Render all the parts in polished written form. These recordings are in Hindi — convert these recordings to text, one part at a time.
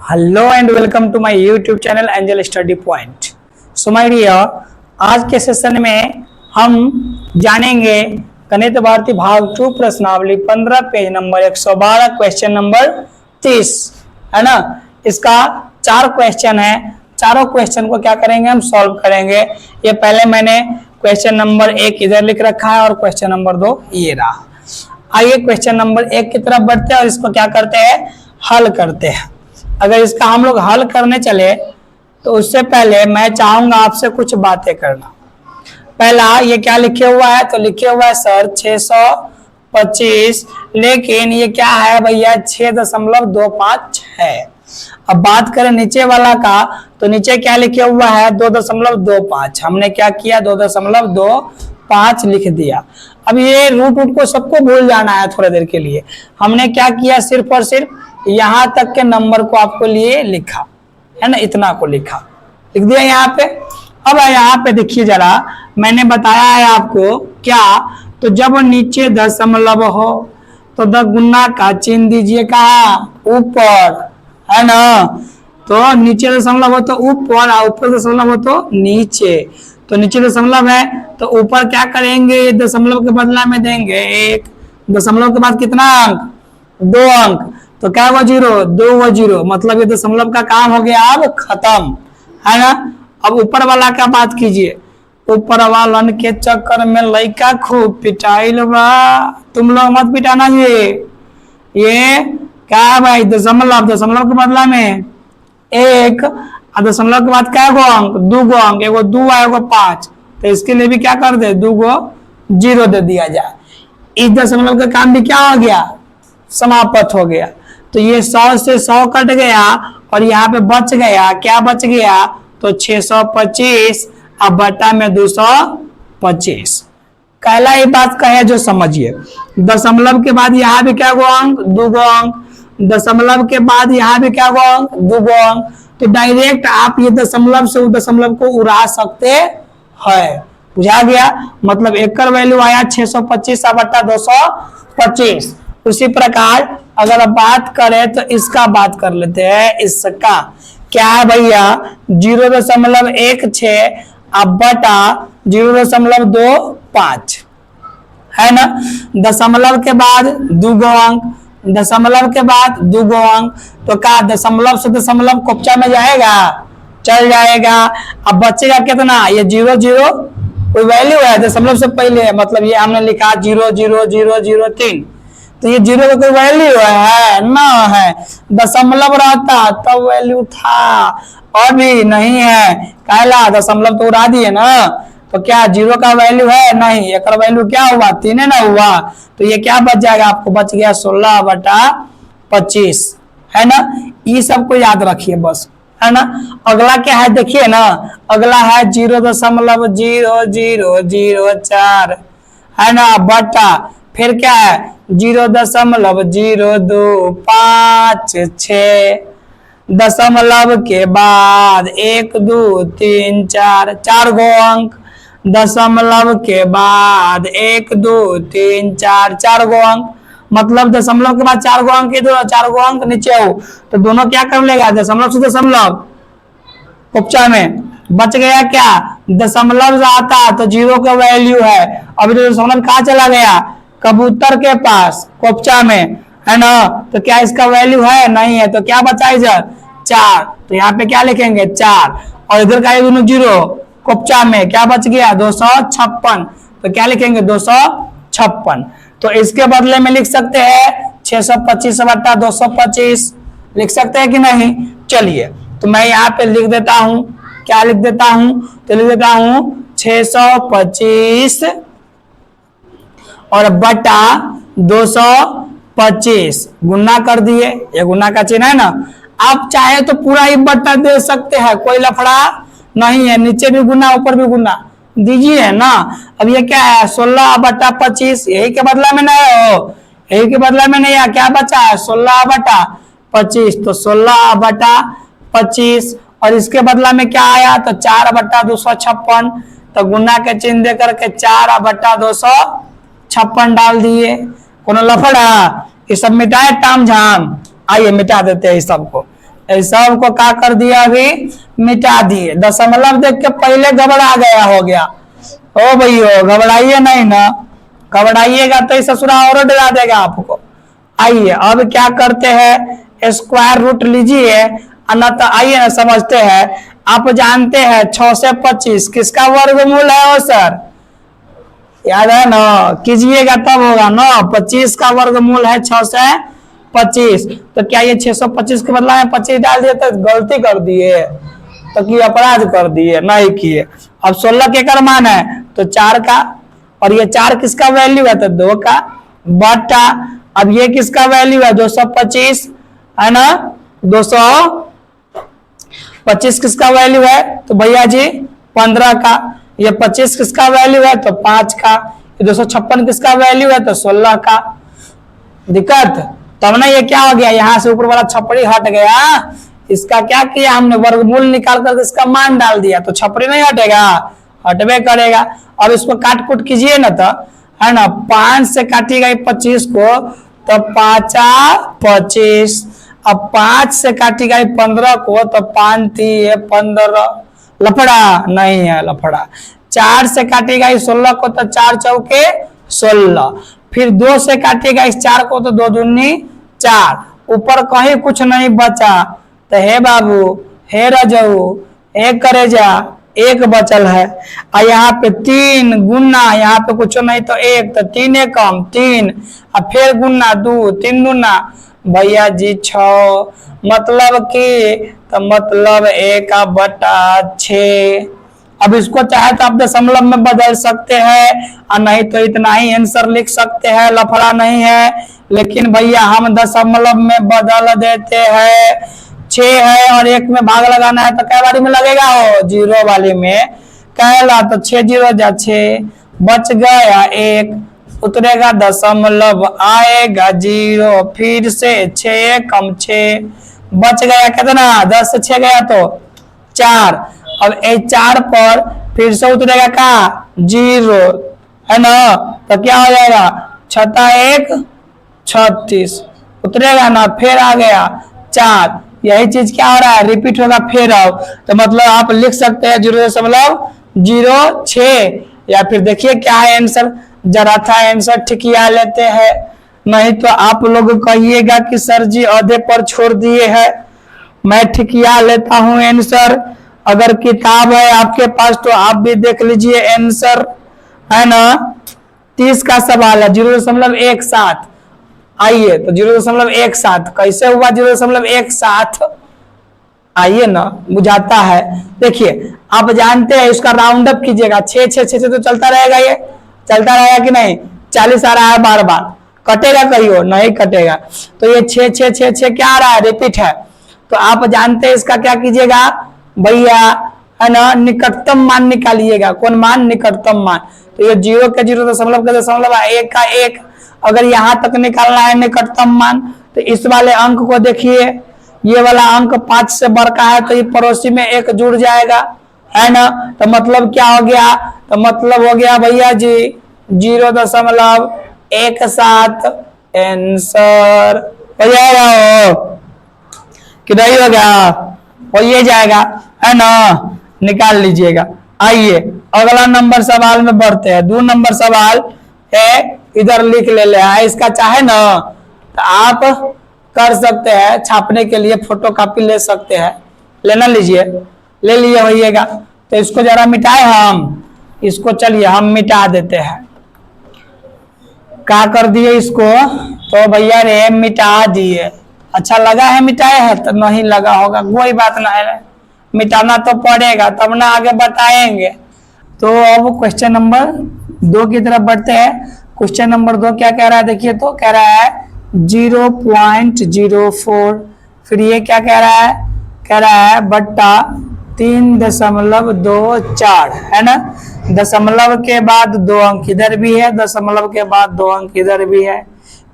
Hello and welcome to my YouTube channel angel study point. So my dear, आज के सेशन में हम जानेंगे गणित भारती भाग 2 प्रश्नावली 15 पेज नंबर 112 क्वेश्चन नंबर 30 है ना। इसका 4 क्वेश्चन है। चारों क्वेश्चन को क्या करेंगे, हम सॉल्व करेंगे। ये पहले मैंने क्वेश्चन नंबर 1 इधर लिख रखा है और क्वेश्चन नंबर 2 ये रहा। आइए क्वेश्चन नंबर 1 की तरफ बढ़ते हैं और इसको क्या करते हैं, हल करते हैं। अगर इसका हम लोग हल करने चले तो उससे पहले मैं चाहूंगा आपसे कुछ बातें करना। पहला, ये क्या लिखे हुआ है, तो लिखे हुआ है सर 625, लेकिन ये क्या है भैया 6.25 है। अब बात करें नीचे वाला का, तो नीचे क्या लिखे हुआ है 2.25। हमने क्या किया 2.25 लिख दिया। अब ये रूट को सबको भूल जाना है थोड़ी देर के लिए। हमने क्या किया, सिर्फ और सिर्फ यहां तक के नंबर को आपको लिए लिखा है ना, इतना को लिखा, लिख दिया यहाँ पे। अब यहाँ पे देखिए जरा, मैंने बताया है आपको क्या, तो जब नीचे दशमलव हो तो 10 गुना का चिन्ह दीजिए कहाँ, ऊपर, है ना। तो नीचे दशमलव हो तो ऊपर और ऊपर दशमलव हो तो नीचे। तो नीचे दशमलव है तो ऊपर क्या करेंगे, दशमलव के बदला में देंगे 1। दशमलव के बाद कितना अंक, 2 अंक। तो क्या हुआ 0, 2 हुआ 0, मतलब ये दशमलव का काम हो गया अब खत्म, है ना। अब ऊपर वाला का बात कीजिए। ऊपर वालन के चक्कर में लड़का खूब पिटाइल बा, तुम लोग मत पिटाना। ये क्या है भाई, दशमलव, दशमलव के बदला में 1 और दशमलव के बाद क्या गो अंक, 2 गो अंक, एगो 2 है एगो 5। तो इसके लिए भी क्या कर दे, 2 गो 0 दे दिया जाए। इस दशमलव का काम भी क्या हो गया, समाप्त हो गया। तो ये 100 से 100 कट गया और यहाँ पे बच गया, क्या बच गया, तो 625 अब बटा में 225। कहला ये बात कहे जो समझिए। दशमलव के बाद यहाँ भी क्या गो अंक, 2 गो अंक। दशमलव के बाद यहाँ भी क्या गो अंक, 2 गो अंक। तो डायरेक्ट आप ये दशमलव से उस दशमलव को उड़ा सकते हैं, बुझा गया। मतलब एक वैल्यू आया 625 बटा 225। उसी प्रकार अगर बात करें तो इसका बात कर लेते हैं। इसका क्या है भैया, 0.16 अब बटा 0.25 है ना। दशमलव के बाद 2 गो अंक, दशमलव के बाद 2 गो अंक। तो क्या दशमलव से दशमलव कोपचा में जाएगा, चल जाएगा। अब बचेगा कितना, ये 0 0 कोई वैल्यू है दशमलव से पहले, मतलब ये हमने लिखा 0.0003। तो ये 0 का कोई वैल्यू है ना, है। दशमलव रहता तब वैल्यू था, अभी नहीं है। कहला दशमलव तो उड़ा दिए ना, तो क्या 0 का वैल्यू है, नहीं। एक वैल्यू क्या हुआ, 3 ना हुआ। तो ये क्या बच जाएगा, आपको बच गया 16/25, है ना। ये सबको याद रखिए बस, है ना। अगला क्या है देखिए ना, अगला है 0.0004 है ना, बटा फिर क्या है 0.0256, दशमलव के बाद 1 2 3 4, 4 गो अंक। दशमलव के बाद 1 2 3 4, 4 गो अंक। मतलब दशमलव के बाद 4 गो अंक, 4 गो अंक नीचे हो तो दोनों क्या कर लेगा, दशमलव से दशमलव उपचा में बच गया क्या, दशमलव आता तो 0 का वैल्यू है। अभी तो दशमलव कहाँ चला गया, कबूतर के पास कोपचा में, है ना। तो क्या इसका वैल्यू है, नहीं है। तो क्या बचा इधर 4, तो यहाँ पे क्या लिखेंगे 4, और इधर का दोनों 0 कोपचा में, क्या बच गया 256। तो क्या लिखेंगे 256। तो इसके बदले में लिख सकते हैं 625 बटा 225, लिख सकते हैं कि नहीं। चलिए तो मैं यहाँ पे लिख देता हूँ, क्या लिख देता हूँ, तो लिख देता हूँ 625 और बटा 225 गुना कर दिए, ये गुना का चिन्ह है ना। आप चाहे तो पूरा ही बटा दे सकते हैं, कोई लफड़ा नहीं है। नीचे भी गुना ऊपर भी गुना दीजिए ना। अब ये क्या है 16/25, यही के बदला में नहीं हो, यही के बदला में नहीं है। क्या बचा है 16/25, तो 16/25 और इसके बदला में क्या आया, तो 4/256। तो गुना के चिन्ह दे करके 4/256 डाल दिए। कोनो लफड़ा, ये सब मिटाए ताम झाम। आइए मिटा देते हैं इस सबको, सबको क्या कर दिया, अभी मिटा दिए। दशमलव देख के पहले घबरा गया हो गया। ओ भैया घबराइए नहीं ना, घबराइएगा तो ससुरा और डरा देगा आपको। आइए अब क्या करते हैं, स्क्वायर रूट लीजिए, अन्यथा आइए ना समझते हैं। आप जानते हैं 6 से 25 किसका वर्गमूल है? ओ सर याद है ना, कीजिएगा तब होगा ना। 25 का वर्गमूल है 6 से 25। तो क्या ये 625 के बदला में 25 डाल दिए तो गलती कर दिए, तो कि अपराध कर दिए? नहीं किए। अब 16 के कर मान है तो 4 का, और ये 4 किसका वैल्यू है? तो 2 का बटा, अब ये किसका वैल्यू है? 225 है ना, 225 किसका वैल्यू है? तो भैया जी 15 का। ये 25 किसका वैल्यू है? तो 5 का। ये 256 किसका वैल्यू है? तो 16 का। दिक्कत तब ना ये क्या हो गया, यहाँ से ऊपर वाला छपड़ी हट गया। इसका क्या किया हमने, वर्गमूल निकाल कर इसका मान डाल दिया, तो छपड़ी नहीं हटेगा, हटबे करेगा। अब इसको काट कूट कीजिए ना, तो है ना 5 से काटिएगा 25 को तो 5 25। अब 5 से काटिएगा 15 को तो 5 3 15। लफड़ा नहीं है लफड़ा। 4 से काटिएगा 16 को तो 4 चौके 16। फिर 2 से काटिएगा इस 4 को तो 2 दूनी 4। ऊपर कहीं कुछ नहीं बचा, तो हे बाबू हे रजऊ हे करेजा एक बचल है। और यहाँ पे 3 गुना, यहाँ पे कुछ नहीं तो 1, तो 3 कम 3, और फिर गुना 2 3 गुना भैया जी 6, मतलब कि तो मतलब 1/6। अब इसको चाहे तो आप दशमलव में बदल सकते हैं, और नहीं तो इतना ही आंसर लिख सकते हैं, लफड़ा नहीं है। लेकिन भैया हम दशमलव में बदल देते हैं। 6 है और 1 में भाग लगाना है तो कै वाली में लगेगा? हो 0 वाली में। कहला तो 6 0 जा 6, बच गया 1, उतरेगा दशमलव, आएगा 0, फिर से 6 कम 6, बच गया कितना? 10 से 6 गया तो 4। अब 4 पर फिर से उतरेगा का 0 है ना, तो क्या हो जाएगा? 6 1 36 उतरेगा ना, फिर आ गया 4। यही चीज क्या हो रहा है, रिपीट होगा फिर आओ। तो मतलब आप लिख सकते हैं 0.06, या फिर देखिए क्या है आंसर, जरा था आंसर ठिकिया लेते हैं, नहीं तो आप लोग कहिएगा कि सर जी आधे पर छोड़ दिए हैं। मैं ठिकिया लेता हूं आंसर। अगर किताब है आपके पास तो आप भी देख लीजिए आंसर, है ना। 30 का सवाल है 0.17। आइए तो 0.17 कैसे हुआ 0.17? आइए ना बुझाता है। देखिए आप जानते हैं इसका राउंड अप कीजिएगा, 6 6 6 तो चलता रहेगा, ये चलता रहेगा कि नहीं? 40 आ रहा है बार बार, कटेगा कहियो? नहीं कटेगा। तो ये 6 6 6 6 क्या आ रहा है? रिपीट है। तो आप जानते हैं इसका क्या कीजिएगा भैया, है ना, निकटतम मान निकालिएगा। कौन मान? निकटतम मान। तो ये 0 के 0 दशमलव के दशमलव 1 का 1, अगर यहां तक निकालना है निकटतम मान, तो इस वाले अंक को देखिए, ये वाला अंक 5 से बढ़ है तो ये पड़ोसी में 1 जुड़ जाएगा, है ना। तो मतलब क्या हो गया? तो मतलब हो गया भैया जी 0.17 आंसर हो जाएगा। कि नहीं हो गया? हो ये जाएगा, है ना। निकाल लीजिएगा। आइए अगला नंबर सवाल में बढ़ते हैं। 2 नंबर सवाल है, इधर लिख ले है। इसका चाहे ना तो आप कर सकते हैं, छापने के लिए फोटो कॉपी ले सकते हैं, लेना लीजिए, ले लिए होइएगा। तो इसको जरा मिटाए हम, इसको चलिए हम मिटा देते हैं। क्या कर दिए इसको? तो भैया रे मिटा दिए। अच्छा लगा है मिटाए है? तो नहीं लगा होगा, कोई बात ना है, मिटाना तो पड़ेगा तब ना आगे बताएंगे। तो अब क्वेश्चन नंबर 2 की तरफ बढ़ते हैं। क्वेश्चन नंबर 2 क्या कह रहा है? देखिए तो कह रहा है 0.04, फिर ये क्या कह रहा है? कह रहा है बट्टा 3.24, है ना। दशमलव के बाद 2 अंक इधर भी है, दशमलव के बाद 2 अंक इधर भी है।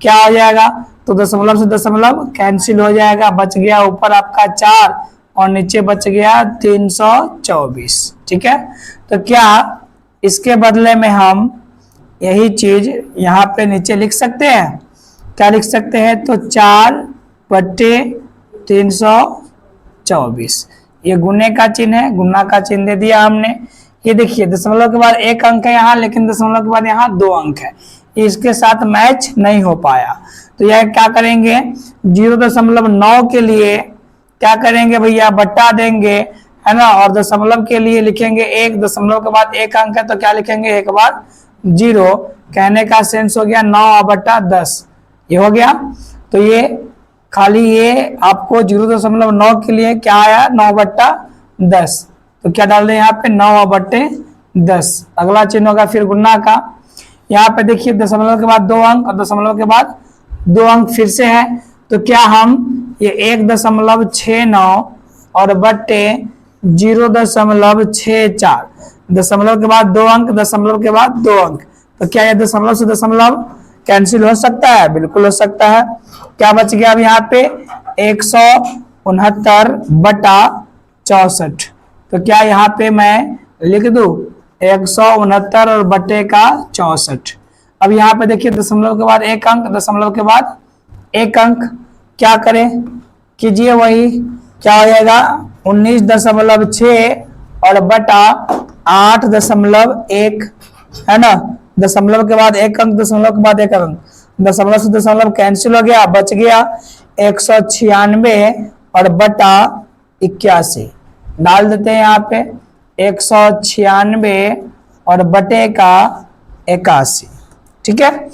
क्या हो जाएगा? तो दशमलव से दशमलव कैंसिल हो जाएगा, बच गया ऊपर आपका 4 और नीचे बच गया 324। ठीक है। तो क्या इसके बदले में हम यही चीज यहाँ पे नीचे लिख सकते हैं? क्या लिख सकते हैं? तो 4/324 24। ये गुने का चिन्ह है, गुना का चिन्ह दे दिया हमने। ये देखिए दशमलव के बाद एक अंक है यहाँ, लेकिन दशमलव के बाद यहाँ 2 अंक है, इसके साथ मैच नहीं हो पाया। तो यह क्या करेंगे, 0.9 के लिए क्या करेंगे भैया, बट्टा देंगे, है ना, और दशमलव के लिए लिखेंगे 1, दशमलव के बाद एक अंक है तो क्या लिखेंगे, एक बार 0। कहने का सेंस हो गया 9/10, ये हो गया। तो ये खाली ये आपको 0.9 के लिए क्या आया, 9/10। तो क्या डाल दें यहाँ पे, 9/10। अगला चिन्ह होगा फिर गुना का। यहाँ पे देखिए दशमलव के बाद 2 अंक और दशमलव के बाद 2 अंक फिर से है, तो क्या हम ये 1.69 और बट्टे 0.64, दशमलव के बाद 2 अंक, दशमलव के बाद 2 अंक, तो क्या ये दशमलव से दशमलव कैंसिल हो सकता है, बिल्कुल हो सकता है। क्या बच गया अब यहाँ पे, 169/64। तो क्या यहाँ पे मैं लिख दूं 169 और बट्टे का 64। अब यहाँ पे देखिए दशमलव के बाद एक अंक, दशमलव के बाद एक अंक, क्या करें, कीजिए वही, क्या हो जाएगा 19.6 और बटा 8.1, है ना, दशमलव के बाद एक अंक, दशमलव के बाद एक अंक, दशमलव से दशमलव कैंसिल हो गया, बच गया 196 और बटा 81। डाल देते हैं यहाँ पे 196 और बटे का 81। ठीक है,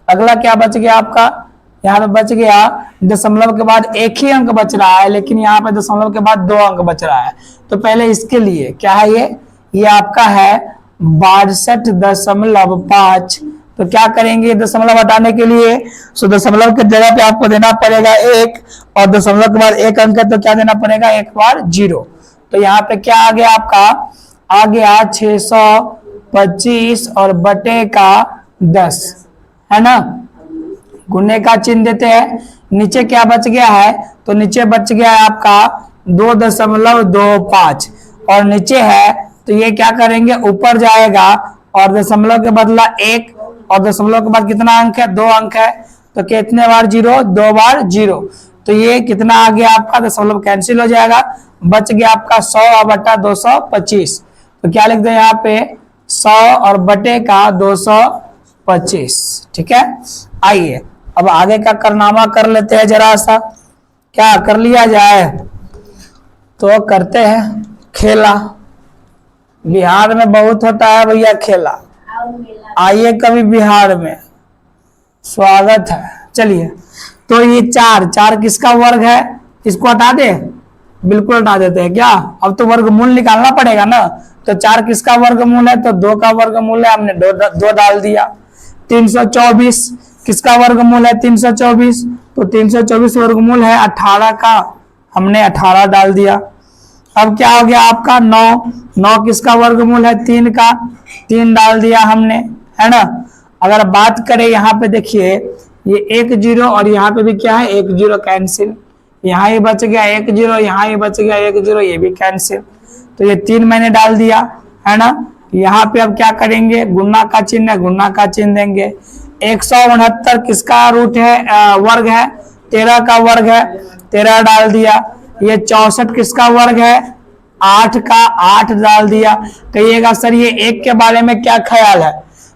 अगला क्या बच गया आपका, यहाँ पे बच गया दशमलव के बाद एक ही अंक बच रहा है, लेकिन यहाँ पे दशमलव के बाद 2 अंक बच रहा है। तो पहले इसके लिए क्या है, ये आपका है 62.5। तो क्या करेंगे दशमलव हटाने के लिए, सो दशमलव के जगह पे आपको देना पड़ेगा 1 और दशमलव के बाद एक अंक है तो क्या देना पड़ेगा, एक बार 0। तो यहाँ पे क्या आ गया आपका, आ गया 625 और बटे का 10, है ना। गुने का चिन्ह देते हैं, नीचे क्या बच गया है, तो नीचे बच गया है आपका 2.25 और नीचे है, तो ये क्या करेंगे ऊपर जाएगा और दशमलव के बदला 1 और दशमलव के बाद कितना अंक है, 2 अंक है, तो कितने बार 0, 2 बार 0। तो ये कितना आ गया आपका, दशमलव कैंसिल हो जाएगा, बच गया आपका 100/225। तो क्या लिख दे यहाँ पे 100 और बटे का 225। ठीक है, आइए अब आगे का कारनामा कर लेते हैं जरा सा, क्या कर लिया जाए, तो करते हैं खेला। बिहार में बहुत होता है भैया खेला, आइए कभी बिहार में, स्वागत है। चलिए, तो ये 4 किसका वर्ग है, इसको हटा दे, बिल्कुल हटा देते हैं क्या, अब तो वर्गमूल निकालना पड़ेगा ना। तो 4 किसका वर्गमूल है, तो 2 का वर्गमूल है, हमने 2 डाल दिया। 324 किसका वर्गमूल है, 324, तो 324 वर्गमूल है 18 का, हमने 18 डाल दिया। अब क्या हो गया आपका 9 किसका वर्गमूल है, 3 का, 3 डाल दिया हमने, है ना। अगर बात करें यहाँ पे देखिए ये 1 0 और यहाँ पे भी क्या है 1 0 कैंसिल, यहाँ ही बच गया 1 0, यहाँ ही बच गया 1 0, ये भी कैंसिल। तो ये 3 मैंने डाल दिया, है ना। यहाँ पे अब क्या करेंगे, गुना का चिन्ह है, गुना का चिन्ह देंगे। 169 किसका रूट है, वर्ग है, 13 का वर्ग है, 13 डाल दिया। ये 64 किसका वर्ग है, 8 का, 8 डाल दिया। कहिएगा सर ये 1 के बारे में क्या ख्याल है,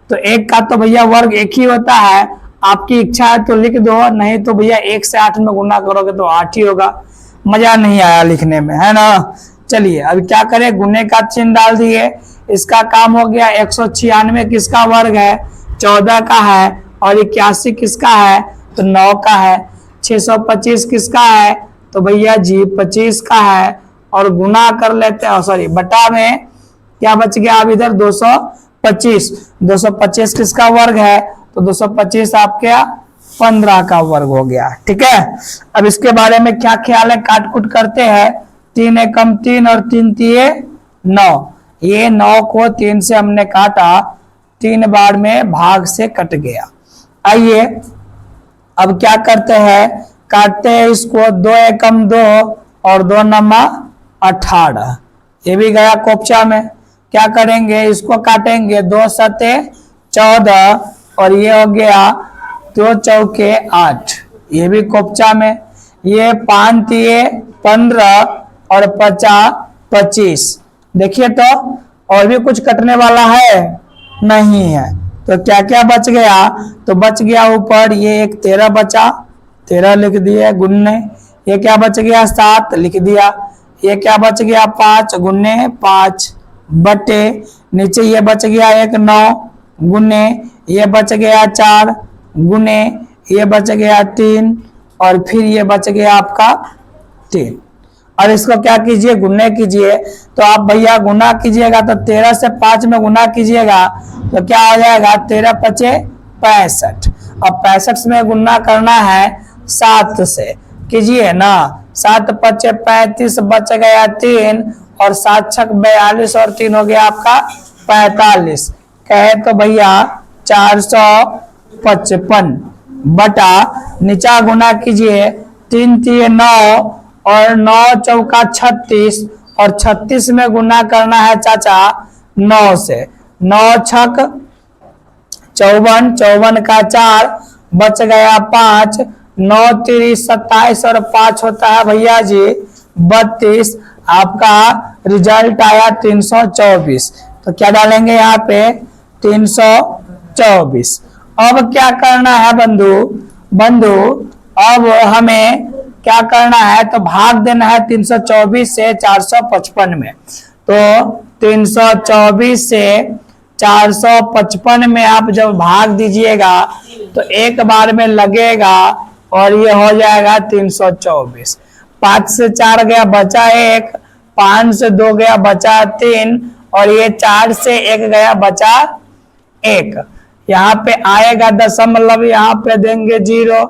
तो 1 का तो भैया वर्ग 1 ही होता है, आपकी इच्छा है तो लिख दो, नहीं तो भैया 1 से 8 में गुना करोगे तो 8 ही होगा। मजा नहीं आया लिखने में, है ना। चलिए अब क्या करें, गुने का चिन्ह डाल दिए, इसका काम हो गया। 196 किसका वर्ग है, 14 का है, और 81 किसका है, तो 9 का है। 625 किसका है, तो भैया जी 25 का है, और गुना कर लेते हैं, सॉरी बटा में क्या बच गया अब इधर 225। 225 किसका वर्ग है, तो 225 आपके 15 का वर्ग हो गया। ठीक है, अब इसके बारे में क्या ख्याल है, काट कुट करते हैं। 3 एकम 3 और 3 तिये 9, ये 9 को 3 से हमने काटा, 3 बार में भाग से कट गया। आइए अब क्या करते हैं, काटते हैं इसको, 2 एकम 2 और 2 नमा 18, ये भी गया कोपचा में। क्या करेंगे, इसको काटेंगे, 2 सते 14 और ये हो गया 2 चौके 8, ये भी कोपचा में। ये 5 तिये 15 और 50 25। देखिए तो और भी कुछ कटने वाला है नहीं है, तो क्या क्या बच गया, तो बच गया ऊपर ये एक 13 बचा, 13 लिख दिए गुन्ने, ये क्या बच गया 7 लिख दिया, ये क्या बच गया 5 गुन्ने 5 बटे, नीचे ये बच गया एक 9 गुने, ये बच गया 4 गुने, ये बच गया 3 और फिर ये बच गया आपका 3। और इसको क्या कीजिए गुना कीजिए, तो आप भैया गुना कीजिएगा तो 13 से 5 में गुना कीजिएगा तो क्या हो जाएगा 13 पचे 65। अब 65 में गुना करना है 7 से, कीजिए ना, 7 पचे 35 बच गया 3 और 7 छक 42 और 3 हो गया आपका 45। कहे तो भैया 455 बटा नीचा गुना कीजिए 3 3 9 और 9 चौका 36 और 36 में गुना करना है चाचा 9 से, 9 छक 54 54 का 4 बच गया 5, 9 3 27 और 5 होता है भैया जी 32। आपका रिजल्ट आया 324। तो क्या डालेंगे यहाँ पे 324। अब क्या करना है बंधु, अब हमें क्या करना है, तो भाग देना है 324 से 455 में। तो 324 से 455 में आप जब भाग दीजिएगा तो एक बार में लगेगा और ये हो जाएगा 324। 5 से 4 गया बचा 1, 5 से 2 गया बचा 3 और ये 4 से 1 गया बचा 1। यहाँ पे आएगा दशमलव, यहाँ पे देंगे 0,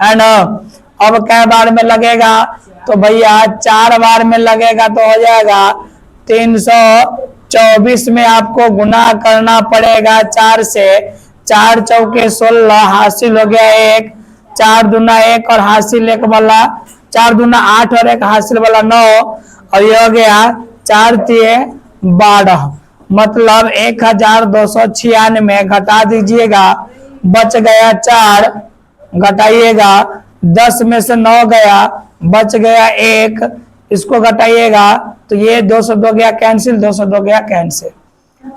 है ना। अब कै बार में लगेगा, तो भैया 4 बार में लगेगा तो हो जाएगा 324 में आपको गुना करना पड़ेगा 4 से, 4 चौके 16 हासिल हो गया 1, 4 दूना 1 और हासिल 1 वाला 4 दूना 8 और 1 हासिल वाला 9 और ये हो गया 4 तिये 12, मतलब 1296 घटा दीजिएगा बच गया 4, घटाइएगा 10 में से 9 गया बच गया 1, इसको घटाइएगा तो ये 202 गया कैंसिल, 202 गया कैंसिल।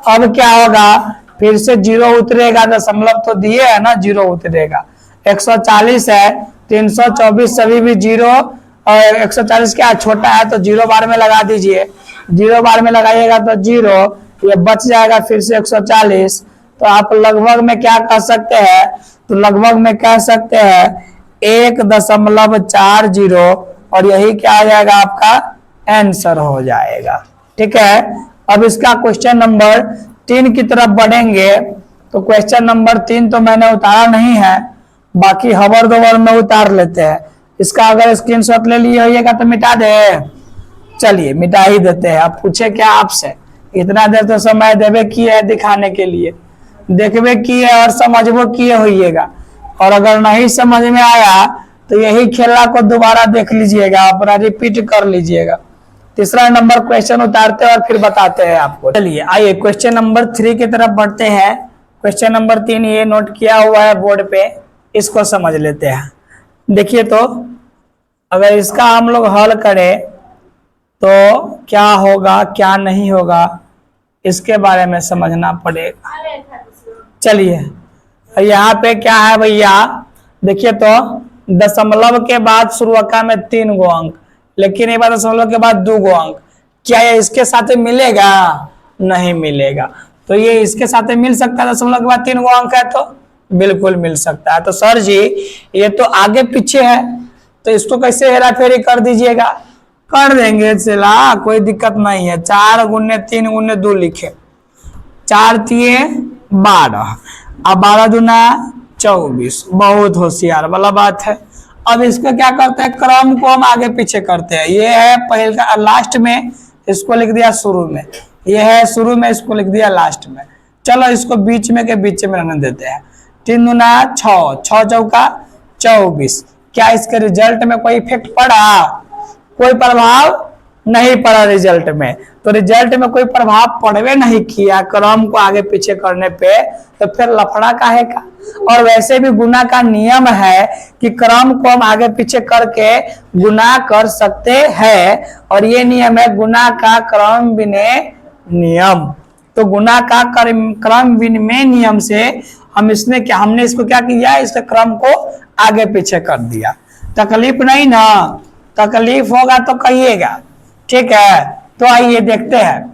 अब क्या होगा, फिर से 0 उतरेगा, दशमलव तो दिए है ना 0 उतरेगा। 140 है, 324 सभी भी 0 और 140 क्या छोटा है तो 0 बार में लगा दीजिए, 0 बार में लगाइएगा तो 0, ये बच जाएगा फिर से 140। तो आप लगभग में क्या कह सकते हैं, तो लगभग में कह सकते हैं 1.40 और यही क्या आ जाएगा आपका आंसर हो जाएगा। ठीक है, अब इसका क्वेश्चन नंबर 3 की तरफ बढ़ेंगे। तो क्वेश्चन नंबर 3 तो मैंने उतारा नहीं है, बाकी हवर दोवर में उतार लेते हैं। इसका अगर स्क्रीनशॉट ले लिए होइएगा तो मिटा दे, चलिए मिटा ही देते हैं। अब पूछे क्या आपसे, इतना देर तो समय देवे किए है दिखाने के लिए, देखबे किए और समझबो किए होइएगा, और अगर नहीं समझ में आया तो यही खेला को दोबारा देख लीजिएगा, अपना रिपीट कर लीजिएगा। तीसरा नंबर क्वेश्चन उतारते हैं और फिर बताते हैं आपको। चलिए आइए क्वेश्चन नंबर 3 की तरफ बढ़ते हैं। क्वेश्चन नंबर 3 ये नोट किया हुआ है बोर्ड पे, इसको समझ लेते हैं। देखिए तो अगर इसका हम लोग हल करें तो क्या होगा क्या नहीं होगा इसके बारे में समझना पड़ेगा। चलिए यहाँ पे क्या है भैया, देखिए तो दशमलव के बाद शुरुआका में 3 गो अंक, लेकिन एक बार दशमलव के बाद 2 गो अंक, क्या ये इसके साथ मिलेगा? नहीं मिलेगा। तो ये इसके साथ मिल सकता है, दशमलव के बाद 3 गो अंक है तो बिल्कुल मिल सकता है। तो सर जी ये तो आगे पीछे है, तो इसको कैसे हेरा फेरी कर दीजिएगा? कर देंगे, चला कोई दिक्कत नहीं है। 4 गुने 3 गुने 2 लिखे, 4 तिये 12, अब 12 दूना 24, बहुत होशियार वाला बात है। अब इसको क्या करते हैं, क्रम को हम आगे पीछे करते हैं। ये है पहले लास्ट में, इसको लिख दिया शुरू में, ये है शुरू में, इसको लिख दिया लास्ट में। चलो इसको बीच में के बीच में रहने देते हैं। 3 दूना 6, 6 चौका 24। क्या इसके रिजल्ट में कोई इफेक्ट पड़ा? कोई प्रभाव नहीं पड़ा रिजल्ट में, तो रिजल्ट में कोई प्रभाव पड़वे नहीं किया क्रम को आगे पीछे करने पे, तो फिर लफड़ा काहे का। और वैसे भी गुना का नियम है कि क्रम को हम आगे पीछे करके गुना कर सकते हैं, और ये नियम है गुना का क्रम विनिमय नियम। तो गुना का क्रम विनिमय नियम से हमने इसको क्या किया, इसके क्रम को आगे पीछे कर दिया। तकलीफ नहीं ना, तकलीफ होगा तो कहिएगा, ठीक है। तो आइए देखते हैं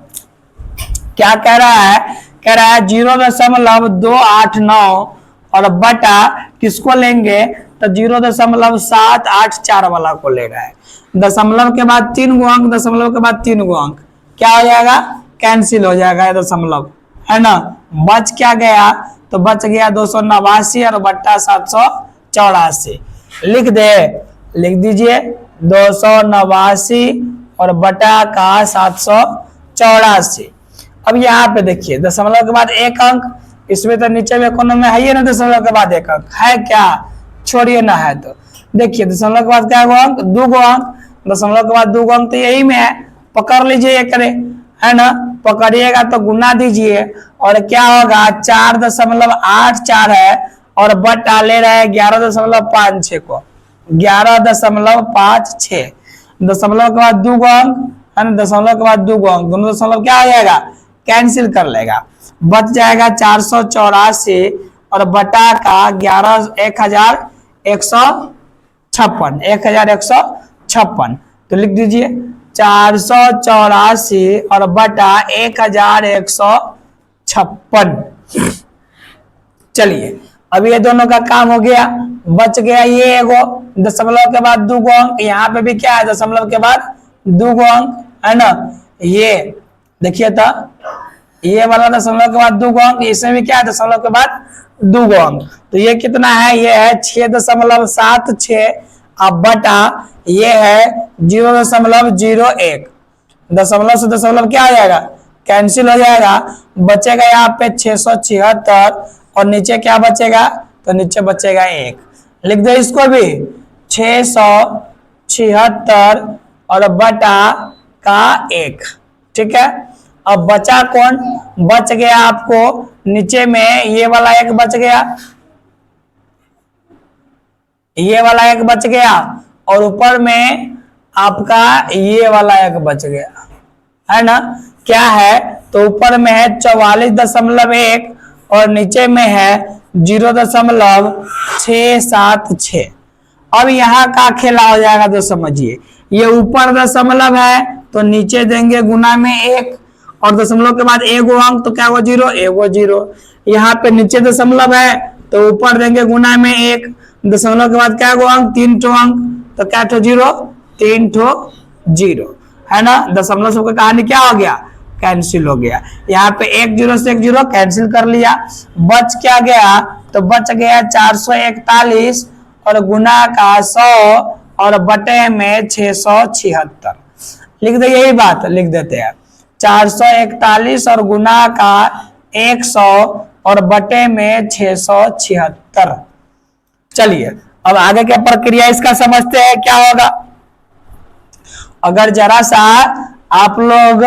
क्या कह रहा है। कह रहा है 0.289 और बटा किसको लेंगे, तो 0.784 वाला को ले रहा है। दशमलव के बाद 3 गो अंक, दशमलव के बाद 3 गो अंक क्या हो जाएगा, कैंसिल हो जाएगा दशमलव, है ना। बच क्या गया, तो बच गया 289 और बट्टा 784। लिख दीजिए 289 और बटा का 784। अब यहाँ पे देखिए दशमलव के बाद 1 अंक, इसमें तो नीचे में कोनो में है ही ना, दशमलव के बाद 1 अंक है क्या, छोड़िए ना है तो देखिए दशमलव के बाद क्या अंक, 2 गो अंक, दशमलव के बाद 2 गो अंक तो यही में है, पकड़ लीजिए ये करे, है ना। पकड़िएगा तो गुना दीजिए और क्या होगा 4.84 है और बटा ले रहा है 11.56 को, 11.56। दशमलव के बाद 2 गो अंक, है ना, दशमलव के बाद 2 गो अंक, दोनों दशमलव क्या हो जाएगा, कैंसिल कर लेगा, बच जाएगा 484 और बटा का 1156। तो लिख दीजिए 484 और बटा 1156। चलिए अब ये दोनों का काम हो गया, बच गया ये एगो दशमलव के बाद 2 गो अंक, यहाँ पे भी क्या है दशमलव के बाद 2 गो अंक, है ना। ये देखिए तो ये वाला दशमलव के बाद 2 गो अंक, इसमें भी क्या है दशमलव के बाद 2 गो अंक, तो ये कितना है, ये है 6.76 अब बटा ये है 0.01। दशमलव से दशमलव क्या हो जाएगा, कैंसिल हो जाएगा, बचेगा यहाँ पे 676 और नीचे क्या बचेगा, तो नीचे बचेगा 1। लिख दो इसको भी 676 और बटा का 1, ठीक है। अब बचा कौन, बच गया आपको नीचे में ये वाला 1 बच गया, ये वाला 1 बच गया और ऊपर में आपका ये वाला 1 बच गया, है ना। क्या है, तो ऊपर में है 44.1 और नीचे में है 0.676। अब यहाँ का खेला हो जाएगा, तो समझिए ये ऊपर दशमलव है तो नीचे देंगे गुना में 1 और दशमलव के बाद 1 गो अंक, तो क्या हुआ 0, 1 गो 0। यहाँ पे नीचे दशमलव है तो ऊपर देंगे गुना में 1, दशमलव के बाद क्या गो अंक, 3 ठो अंक, तो क्या ठो 0, 3 ठो 0, है ना। दशमलव सबका कहानी क्या हो गया, कैंसिल हो गया। यहाँ पे 1 0 से 1 0 कैंसिल कर लिया, बच क्या गया, तो बच गया 441 और गुना का 100 और बटे में 676। लिख दे, यही बात लिख देते हैं 441 और गुना का 100 और बटे में 676। चलिए अब आगे क्या प्रक्रिया इसका समझते हैं क्या होगा। अगर जरा सा आप लोग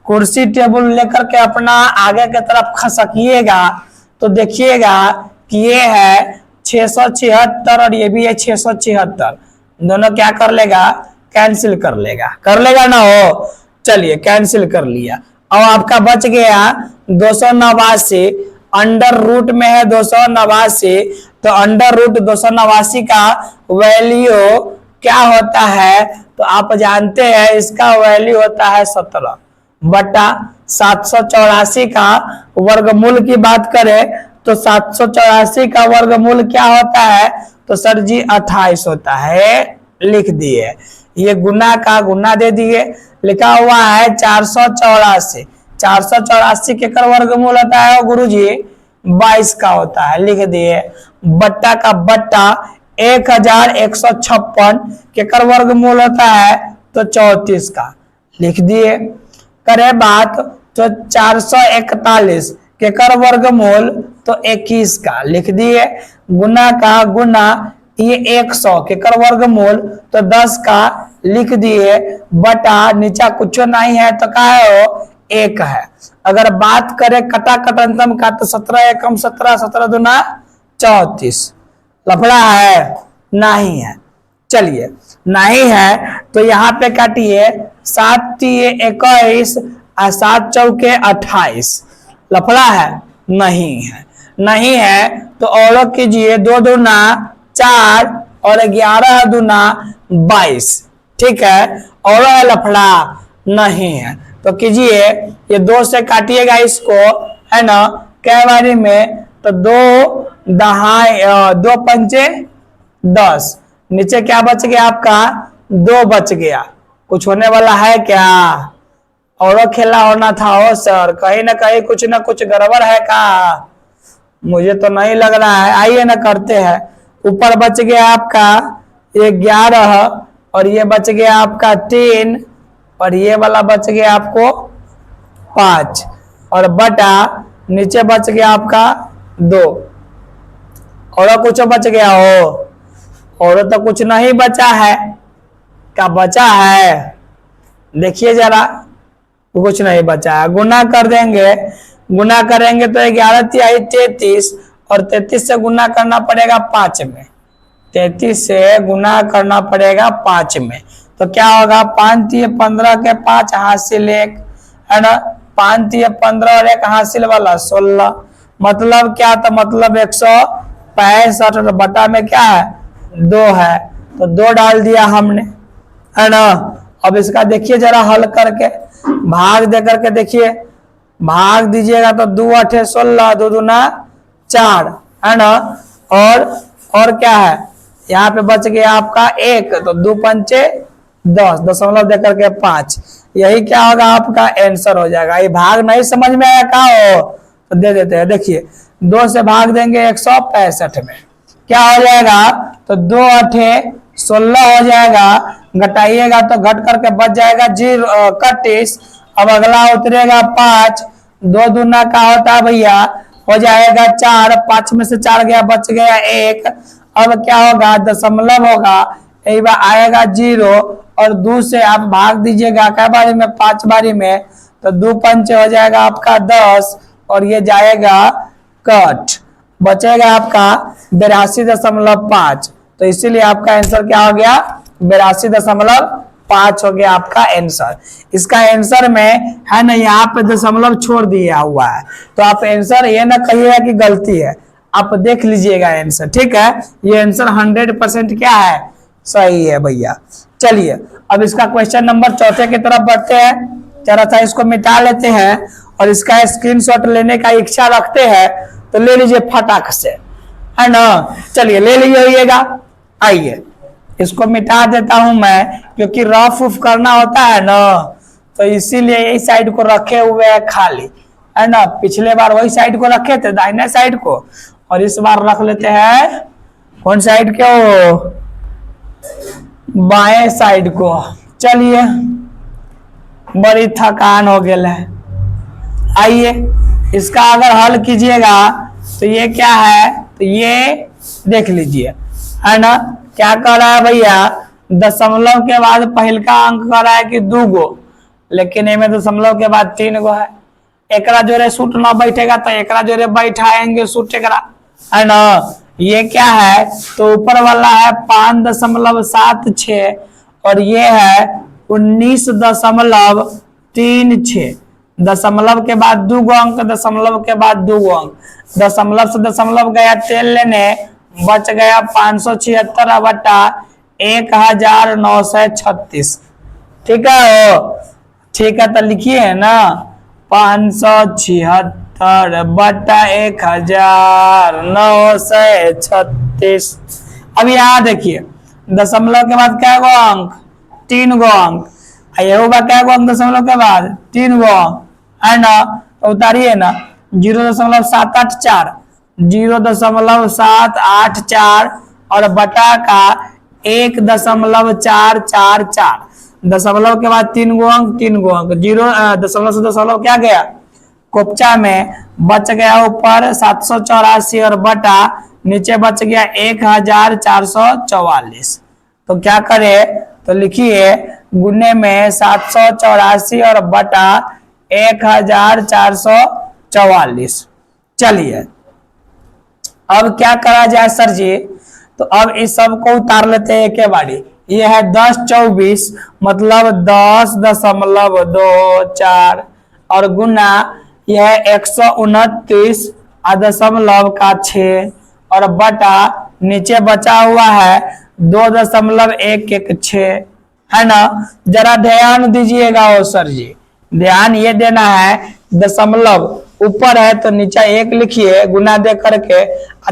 कुर्सी टेबल लेकर के अपना आगे की तरफ खसकिएगा तो देखिएगा कि ये है 676 और ये भी है 676, दोनों क्या कर लेगा, कैंसिल कर लेगा ना हो। चलिए कैंसिल कर लिया। अब आपका बच गया 289, अंडर रूट में है 289, तो अंडर रूट 289 का वैल्यू क्या होता है, तो आप जानते हैं इसका वैल्यू होता है 17 बटा 784 का वर्गमूल की बात करें तो 784 का वर्गमूल क्या होता है, तो सर जी 28 होता है। लिख दिए, ये गुना का गुना दे दिए, लिखा हुआ है 484। 484 के कर वर्गमूल होता है गुरुजी 22 का होता है, लिख दिए। बट्टा का बट्टा 1156 के कर वर्गमूल होता है तो 34 का, लिख दिए। करे बात तो 441 के कर वर्गमूल तो 21 का, लिख दिए। गुना का गुना ये 100 के कर वर्गमूल तो 10 का लिख दिए बटा नीचा कुछ नहीं है तो का है वो 1 है। अगर बात करें कटा कटंतम का तो 17 एकम 17, 17 दूना 34। लफड़ा है नहीं है। चलिए नहीं है तो यहाँ पे काटिए 7 तिये 21 और 7 चौके 28। लफड़ा है नहीं है। नहीं है तो और कीजिए 2 दूना 4 और 11 दूना 22। ठीक है और लफड़ा नहीं है तो कीजिए ये 2 से काटिएगा इसको है ना कै बारी में तो 2 दहाई 2 पंचे 10। नीचे क्या बच गया आपका 2 बच गया। कुछ होने वाला है क्या और खेला होना था हो सर कहीं ना कहीं कुछ ना कुछ गड़बड़ है का मुझे तो नहीं लग रहा है। आइए ना करते हैं। ऊपर बच गया आपका 11 और ये बच गया आपका 3 और ये वाला बच गया आपको 5 और बटा नीचे बच गया आपका 2 और कुछ बच गया हो और तो कुछ नहीं बचा है। क्या बचा है देखिए जरा कुछ नहीं बचा है। गुना कर देंगे गुना करेंगे तो 11 तिहाई 33 और 33 से गुना करना पड़ेगा 5 में। 33 से गुना करना पड़ेगा 5 में तो क्या होगा 5 तिये 15 के 5 हासिल 1 है ना 5 तिये 15 और 1 हासिल वाला 16। मतलब क्या था मतलब 165 और बटा में क्या है 2 है तो 2 डाल दिया हमने है ना। अब इसका देखिए जरा हल करके भाग दे करके देखिए भाग दीजिएगा तो 2 8 16 2 दूना 4 है ना और क्या है यहाँ पे बच गया आपका 1 तो 2 पंचे 10 दशमलव दे करके 5। यही क्या होगा आपका आंसर हो जाएगा। ये भाग नहीं समझ में आया का हो तो दे देते हैं। देखिए 2 से भाग देंगे 165 में क्या हो जाएगा तो 2 8 16 हो जाएगा। घटाइएगा तो घट करके बच जाएगा 31। अब अगला उतरेगा 5 2 दूना का होता है भैया हो जाएगा 4 5 में से 4 गया बच गया 1। अब क्या होगा दशमलव होगा एक बार आएगा 0 और 2 से आप भाग दीजिएगा क्या बारी में 5 बारी में तो 2 पंचे हो जाएगा आपका 10 और ये जाएगा कट बचेगा आपका 82.5। तो इसीलिए आपका आंसर क्या हो गया 82.5 हो गया आपका आंसर। इसका आंसर में है ना यहाँ पे दशमलव छोड़ दिया हुआ है तो आप आंसर ये ना कहिएगा कि गलती है आप देख लीजिएगा आंसर। ठीक है ये आंसर 100% क्या है सही है भैया। चलिए अब इसका क्वेश्चन नंबर 4 की तरफ बढ़ते हैं। जरा सा इसको मिटा लेते हैं और इसका स्क्रीनशॉट लेने का इच्छा रखते हैं तो ले लीजिए फटाक से है ना। चलिए ले लीजिएगा। आइए इसको मिटा देता हूं मैं क्योंकि रफ उफ करना होता है ना तो इसीलिए यही साइड को रखे हुए है खाली है ना। पिछले बार वही साइड को रखे थे दाहिने साइड को और इस बार रख लेते हैं कौन साइड के हो बाएं साइड को। चलिए बड़ी थकान हो गया है। आइए इसका अगर हल कीजिएगा तो ये क्या है तो ये देख लीजिए है ना क्या कर रहा है भैया दशमलव के बाद पहल का अंक कर रहा है कि 2 गो लेकिन इनमें दशमलव के बाद 3 गो है। एकरा जोरे सूट ना बैठेगा तो एकरा जोरे बैठाएंगे सूट एकरा है ना। ये क्या है तो ऊपर वाला है 5.76 और ये है 19.36। दशमलव के बाद 2 गो अंक दशमलव के बाद 2 गो अंक दशमलव से दशमलव गया तेल लेने बच गया 576 बटा 1936। ठीक है ठीक है तो लिखिए ना 576 बटा 1936। अब यहाँ देखिए दशमलव के बाद क्या गो अंक 3 गो अंक ये होगा क्या गो अंक दशमलव के बाद 3 गो अंक है ना। तो उतारिए ना 0.784 0.784 और बटा का 1.444 दशमलव के बाद 3 गो अंक 3 गो अंक 0 दशमलव से दशमलव क्या गया कोपचा में बच गया ऊपर 784 और बटा नीचे बच गया 1444। तो क्या करें, तो लिखिए गुने में 784 और बटा 1444। चलिए अब क्या करा जाए सर जी, तो अब इस सब को उतार लेते हैं एक बारी। ये है 1024 मतलब 10.24 और गुना यह है 129.6 और बटा नीचे बचा हुआ है 2.116, है ना। जरा ध्यान दीजिएगा वो सर जी, ध्यान ये देना है, दशमलव ऊपर है तो नीचे 1 लिखिए गुना दे करके,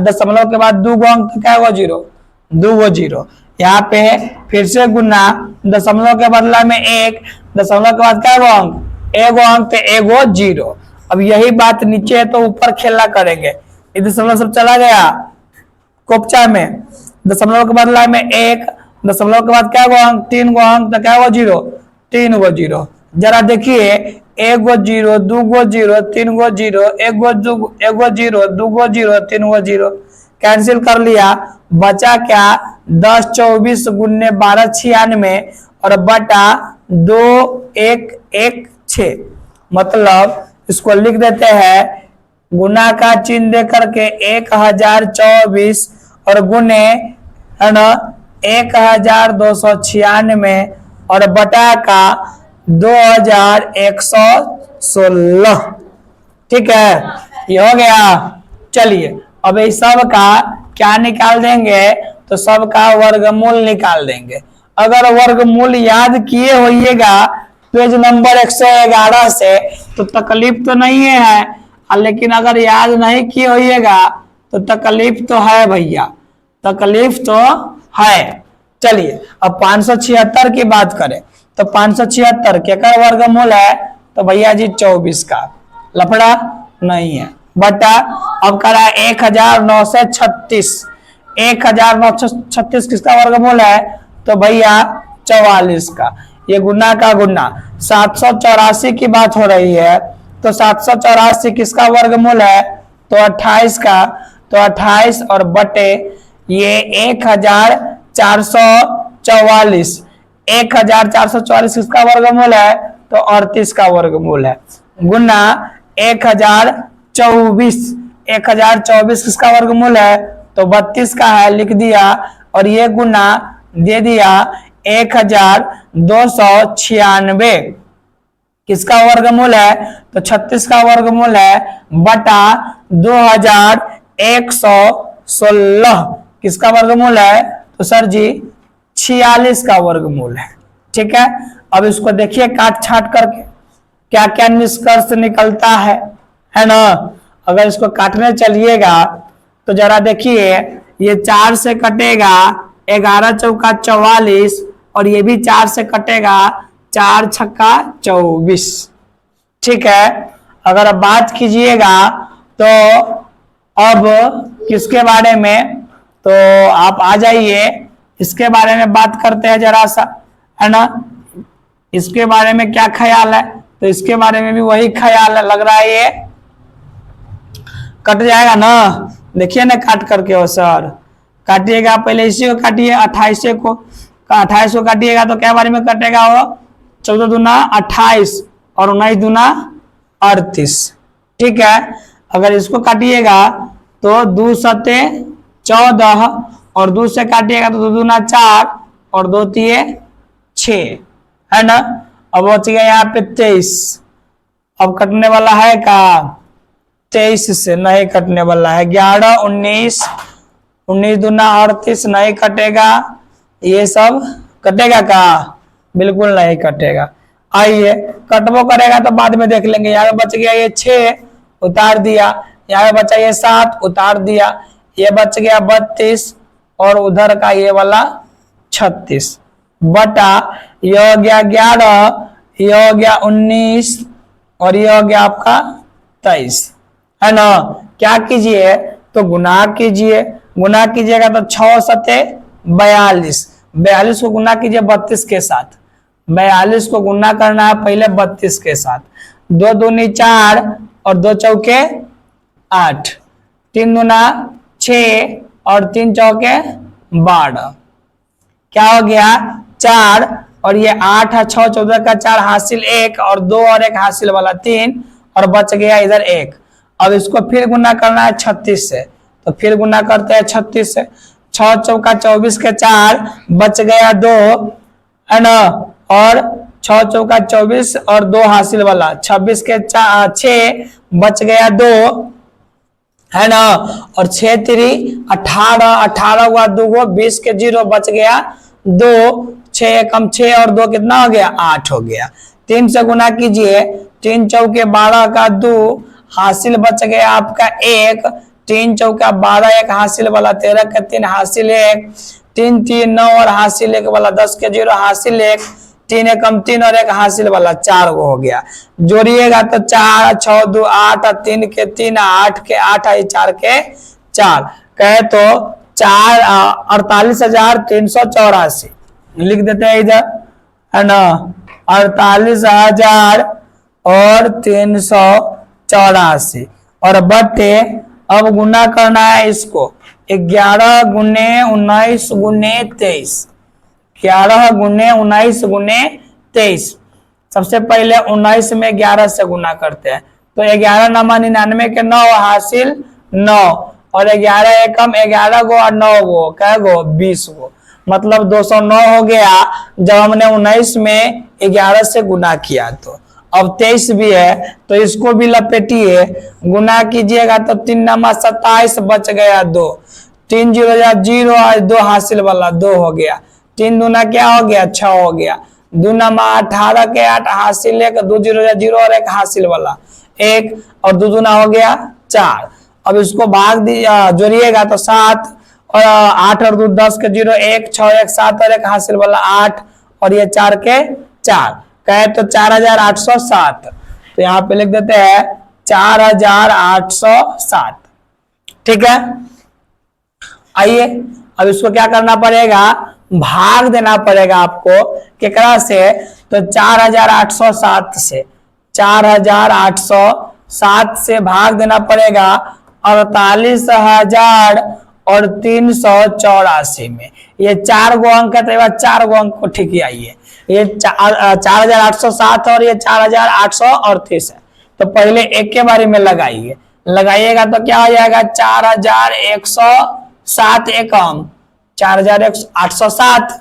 दशमलव के बाद 2 अंक तो क्या होगा 0, 2 0। यहाँ पे फिर से गुना, दशमलव के बदला में 1, दशमलव के बाद क्या अंक, 1 अंक तो 1 0। अब यही बात नीचे है तो ऊपर खेलना करेंगे। ये दशमलव सब चला गया कोपचा में, दशमलव के बदला में 1, दशमलव के बाद क्या अंक, 3 अंक तो क्या होगा 0, 3 0। जरा देखिए 1 0, 2 0, 3 0, 1 0, 2 0, 3 0, कैंसिल कर लिया। बचा क्या 1024 गुने 1296 और बटा 2116। मतलब इसको लिख देते हैं गुना का चिन्ह दे करके 1024 और गुने, है ना, 1296 और बटा का 2116। ठीक है, ये हो गया। चलिए अब इस सब का क्या निकाल देंगे, तो सब का वर्गमूल निकाल देंगे। अगर वर्गमूल याद किए होइएगा पेज नंबर 111 से तो तकलीफ तो नहीं है, लेकिन अगर याद नहीं किए होइएगा तो तकलीफ तो है भैया, तकलीफ तो है। चलिए अब 576 की बात करें तो 576 के का वर्गमूल है, तो भैया जी 24 का, लफड़ा नहीं है, बटा अब करा 1936, 1936 किसका वर्गमूल है, तो भैया 44 का। ये गुना का गुना, 784 की बात हो रही है तो 784 किसका वर्गमूल है, तो 28 का। तो 28 और बटे ये 1444, 1444 किसका वर्गमूल है, तो 38 का वर्गमूल है, गुना 1024, 1024 किसका वर्गमूल है, तो 32 का है, लिख दिया। और ये गुना दे दिया 1296 किसका वर्गमूल है, तो 36 का वर्गमूल है, बटा 2116 किसका वर्गमूल है, तो सर जी 46 का वर्गमूल है। ठीक है, अब इसको देखिए काट छाट करके क्या क्या निष्कर्ष निकलता है ना। अगर इसको काटने चलिएगा तो जरा देखिए, ये 4 से कटेगा 11 चौका 44 और ये भी 4 से कटेगा, 4 छक्का 24। ठीक है, अगर अब बात कीजिएगा तो अब किसके बारे में, तो आप आ जाइए, इसके बारे में बात करते हैं जरा सा, है ना। इसके बारे में क्या ख्याल है, तो इसके बारे में भी वही ख्याल है, लग रहा है ये कट जाएगा ना। देखिए ना काट करके हो सर, काटिएगा पहले इसी को काटिए, 28 को, 28 को काटिएगा तो क्या बारे में कटेगा वो, 14 दूना 28 और 19 दूना 38। ठीक है, अगर इसको काटिएगा तो 2 सते 14 और 2 से काटिएगा तो 2 दूना 4 और 2 तिये 6, है ना। अब बच गया यहाँ पे 23। अब कटने वाला है का, 23 से नहीं कटने वाला है, 11 19, 19 दूना 38 नहीं कटेगा, ये सब कटेगा का, बिल्कुल नहीं कटेगा। आइए कटबो करेगा तो बाद में देख लेंगे। यहाँ पे बच गया ये 6 उतार दिया, यहाँ पे बचा ये 7 उतार दिया, ये बच गया 32 और उधर का ये वाला 36, बटा ये हो गया 11, ये हो गया 19 और ये हो गया आपका 23, है ना। क्या कीजिए, तो गुना कीजिए, गुना कीजिएगा तो 6 सते 42, 42 को गुना कीजिए 32 के साथ, 42 को गुना करना है पहले 32 के साथ, 2 दूनी 4 और 2 चौके 8, 3 दूना 6 और 3 चौके 12, क्या हो गया 4, और ये 8 है 6 14 का 4 हासिल 1 और 2 और 1 हासिल वाला 3, और बच गया इधर 1। अब इसको फिर गुना करना है 36 से, तो फिर गुना करते हैं 36 से। 6 चौका 24 के 4 बच गया 2, है ना, और 6 चौका 24 और 2 हासिल वाला 26 के 6 बच गया 2, है ना, और 6 3 18, 18 हुआ 2 गो 20 के 0 बच गया 2, 6 कम 6 और 2 कितना हो गया 8 हो गया। 3 से गुना कीजिए, 3 चौके 12 का 2 हासिल बच गया आपका 1, 3 चौका 12 1 हासिल वाला 13 का 3 हासिल 1, 3 3 9 और हासिल 1 वाला 10 के 0 हासिल 1, 3 कम 3 और 1 हासिल वाला 4 गो हो गया। जोड़िएगा तो 4 6 2 8 3 के 3 8 के 8 4 के 4 कहे तो 48,384 लिख देते हैं इधर, है ना, 48,384 और बटे, अब गुना करना है इसको 11 गुने 19 गुने 23, 11 गुने 19 गुने 23। सबसे पहले 19 में 11 से गुना करते हैं, तो 11 नमा 99 के 9 हासिल 9, और 11 एकम 11 गो और 9 गो क्या गो 20 गो, मतलब 209 हो गया जब हमने 19 में 11 से गुना किया। तो अब 23 भी है तो इसको भी लपेटिए, गुना कीजिएगा तो 3 नमा 27 बच गया 2, 3 0 0 और 2 हासिल वाला 2 हो गया, 3 दूना क्या हो गया 6 हो गया, 2 नमा 18 के 8 हासिल 1, 2 0 0 और 1 हासिल वाला 1, और 2 दूना हो गया 4। अब इसको भाग जोड़िएगा तो 7 और 8 और 2 10 के 0 1 6 1 7 और 1 हासिल वाला 8, और ये 4 के 4 कहे तो 4807। तो यहाँ पे लिख देते हैं 4807, ठीक है। आइए अब इसको क्या करना पड़ेगा, भाग देना पड़ेगा आपको केकरा से, तो 4807 से 4807 से भाग देना पड़ेगा 48,384 में। ये 4 गो अंक है तो 4 गो अंक को ठीक ही आइए, ये 4807 और ये 4838 है, तो पहले एक के बारे में लगाइए, लगाइएगा तो क्या हो जाएगा 4107 एकम 4807,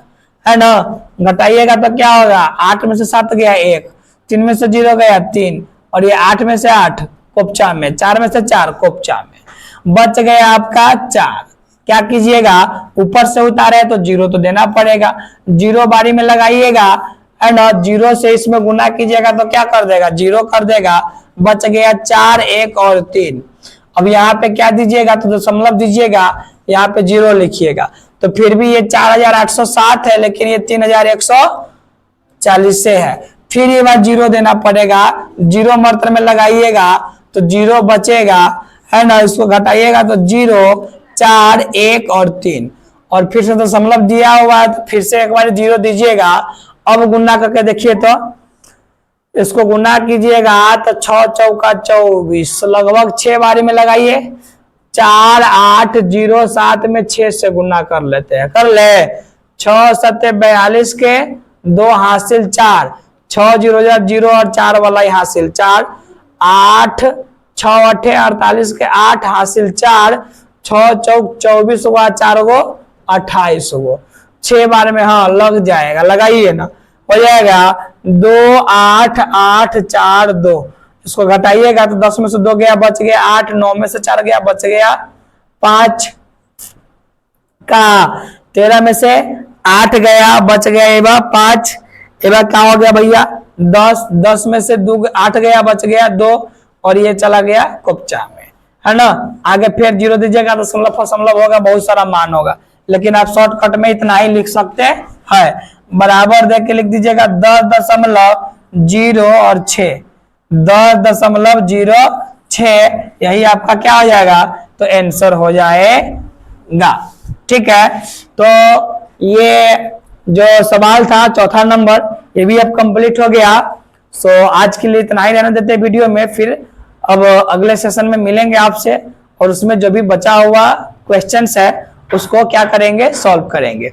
है ना, घटाइएगा तो क्या होगा 8 में से 7 गया 1, 3 में से 0 गया 3, और ये 8 में से 8 कोपचा में, 4 में से 4 कोपचा में, बच गया आपका 4। क्या कीजिएगा ऊपर से उतारे तो 0 तो देना पड़ेगा, 0 बारी में लगाइएगा, है ना, 0 से इसमें गुना कीजिएगा तो क्या कर देगा 0 कर देगा, बच गया 4 1 और 3। अब यहाँ पे क्या दीजिएगा तो दशमलव दीजिएगा, यहाँ पे 0 लिखिएगा, तो फिर भी ये 4807 है लेकिन ये 3140 से है, फिर ये बार 0 देना पड़ेगा, 0 मात्रा में लगाइएगा तो 0 बचेगा, है ना, इसको घटाइएगा तो 0 4 1 और 3, और फिर से दशमलव दिया हुआ है तो फिर से एक बार 0 दीजिएगा। अब गुना करके देखिए तो इसको गुना कीजिएगा तो 6 चौका 24 लगभग 6 बारी में लगाइए, 4 8 0 7 में 6 से गुना कर लेते हैं, कर ले 6 7 42 के 2 हासिल 4, 6 0 0 और 4 वाला ही हासिल 4, 8 6 8 48 के 8 हासिल 4, 6 चौक 24 हुआ 4 गो 28 गो, 6 बार में हाँ लग जाएगा, लगाइए ना, हो जाएगा 2 8 8 4 2, इसको घटाइएगा तो 10 में से 2 गया बच गया 8, 9 में से 4 गया बच गया 5 का, 13 में से 8 गया बच गया एवं 5, एवं क्या हो गया भैया 10, 10 में से 2 8 गया बच गया 2, और ये चला गया कोपचा में, है ना। आगे फिर 0 दीजिएगा तो दशमलव होगा, बहुत सारा मान होगा, लेकिन आप शॉर्टकट में इतना ही लिख सकते हैं, बराबर देख के लिख दीजिएगा 10.0 और 6, 10.06, यही आपका क्या हो जाएगा तो आंसर हो जाएगा, ठीक है। तो ये जो सवाल था चौथा नंबर ये भी अब कंप्लीट हो गया। सो आज के लिए इतना ही रहने देते वीडियो में, फिर अब अगले सेशन में मिलेंगे आपसे, और उसमें जो भी बचा हुआ क्वेश्चंस है उसको क्या करेंगे, सॉल्व करेंगे।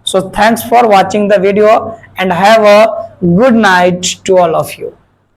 So thanks for watching the video and have a good night to all of you.